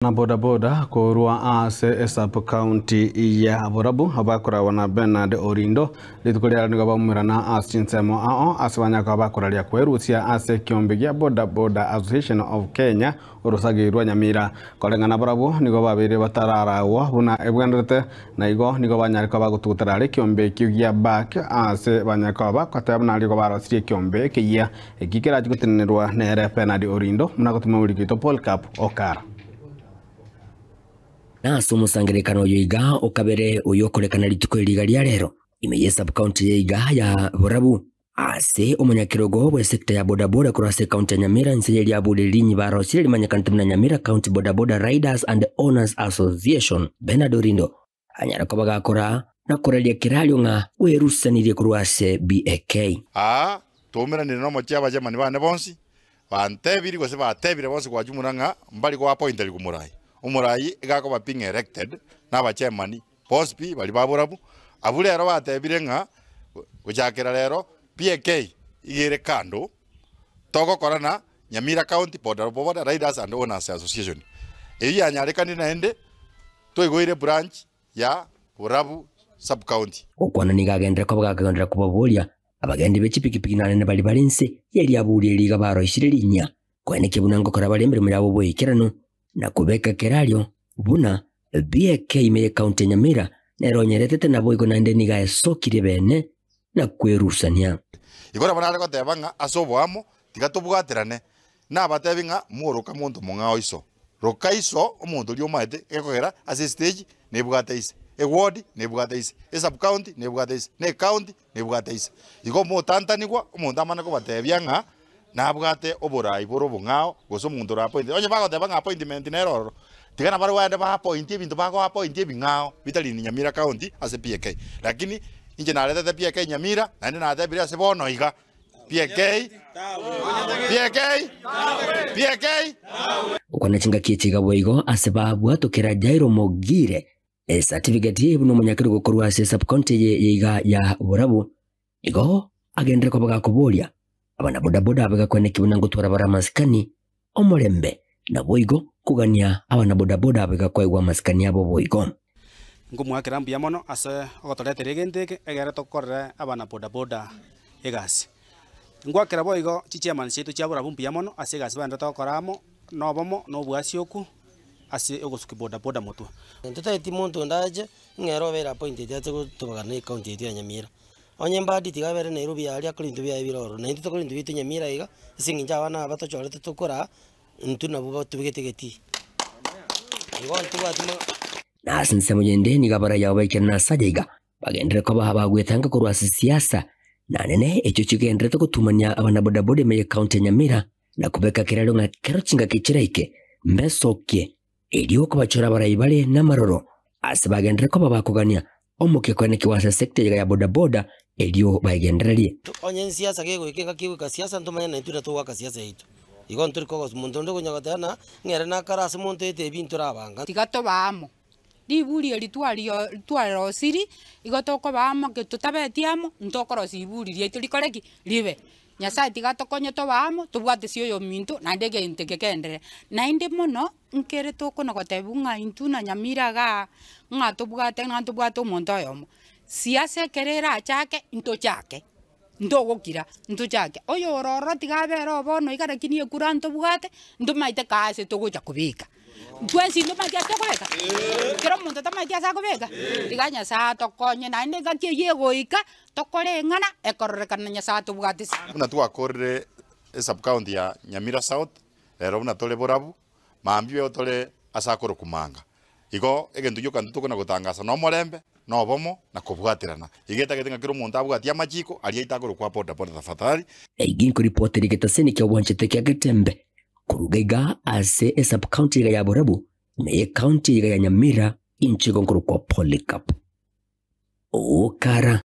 Na bodaboda kurua ase sub county ya Borabu abakora wana Bernard Orindo litukulia nigo bamurana asinsemo ao aswanya kwa bakora lya kwerusia ase kiombe gya bodaboda Association of Kenya urusagirwa Nyamira kolengana Borabu nigo babire batararawo buna ebwendete na igo nigo banyarika bagututara kiombe kigya back ase banyaka bakwata liko barasirie kiombe kiya ekikira gikutenerwa nere Bernard Orindo munagotuma urikito Paul Cup Okara Naso musangerekano yoiga okabere uyokorekana lituko liga lya lero imeye sub county yoiga ya Borabu ase omunyakirogo bwe sector ya bodaboda kurase county ya Nyamira nsenye lya bulilinyi baro sile limanyakanta na Nyamira County Bodaboda Riders and Owners Association Bernard Orindo anyara ko bagakora nakorelia kiralyo nga werusanire kurwase BAK tumira ni no mochya bajamani bane bonsi bantebiri gose batebire bonsi kwa jumuranga mbali kwa point ali kumurai umurai igako baping elected naba chairman pospi bali baburabu abule ero batebire nga gujakira lero PK igere kando togo korana Nyamira County Bodaboda Riders and Owners Association eyi anyarekani naende toigoire branch ya Borabu sub county okwana nigagendera ko bagagendera kubabolia abagendi bechipikipiki nane bali balinse yeli abuli liga baro ishirilinya kwene kibunango kora balembere mulabo boyikirano na kubeka keralyo buna BAK imeye county Nyamira neronyeretete nabo iko nande niga esokire bene na kwerusania igora banale ko tebanga asobwamo tigatubwaterane na batebinga muruka muntu mungao iso rokaiso omuntu lyo maite ekogera ase stage nebwateise ward nebwateise sub county nebwateise ne county nebwateise igo mutantanigwa omuntu amane ko batebyanga nabwate oborai borobo ngao goso muntu ra point onye bago tebanga appointment neroro tigana bari wande ba appoint ebintu bago appoint ebingao bitali ni Nyamira County ase PK lakini inje naleta PK Nyamira nande na tebira se bono iga PK ukwana chinga kichiga boigo ase babu atokera Jairo Mogire certificate yebu no munyakiro gokorwa ase sub county yiga ya Borabu igo agendere ko bagakubolia abana bodaboda abagakwene kibunango twara baramaskani omulembe na boigo kugania abana bodaboda abagakwegwa maskani abo boigo ngumwakira mbia mono ase ogotoretere genteke egere tokorre abana bodaboda egasi ngwakira boigo chichairman chetu cha Borabu mbia mono ase egasi bande tokoramo nobomo nobwasioku ase ogosuki bodaboda motu ntutaiti muntu ndaje ngero bera appointed ate gutubagana ne county ya Nyamira onye mbadi tigabere Nairobi yali akulindu bya ibiroro na into tokulindu bitu Nyamira iga singinja abana abatochorete tukora ntuna buba tubigetegeti igo ntubati na sinsemo yende ni gabara yawe kirna sajega bagendere ko bagwetanga kurwa siasa na nene echo chigendere to kutumanya abana bodaboda me county Nyamira na kubeka kiralo nga kero chinga kichiraike mbesokie elio ko bachora barayibale na maroro asibagendere ko babakugania omuke kwene kiwasa sector ya bodaboda elio bagendererie onye siasa kego ikeka kiwika siasa ntumanya na ituna tuwaka siasa yitu igo nturi ko muntu ndo kunyagatana ngere na karase muntu ete bintu rabanga tigato bamo libuli elitwaliro siri igotoko bamo ke tutabetiamo ntokoro sibuli lyetu likoreki libe Nyasaye tigatokonye to bamo tubwate sio yo mintu na ndege intekekendere na inde mono nkere toko na gotebunga intuna Nyamira ga nga tubwate na tubwate omuntu oyomo siasa kerera chake into chake ndogokira into chake oyo ororo tigabero bono igarakini ekuranto bwate ndumaite kaase togoja kubika Twensi ndo magia tokobeka kero muntu tamagia sa kobeka tiganya sa tokonye na inde gakie yegoika tokore ngana ekorrekana nya sa tubwatisi una twakorre sub county ya Nyamira South lero una tole Borabu mambi otole asakoro kumanga igo egentu yo kantu tukona gutangasa no molembe no bomo na kubwatirana igeta getenga kiro muntu abwatia machiko ali itagoro kwa boda tafadhali eiginko reporter getaseni kya wanchete kya getembe kurugaiga ase sub county ya Borabu me county ya Nyamira inchigo nkuru kwa Polycarp Okara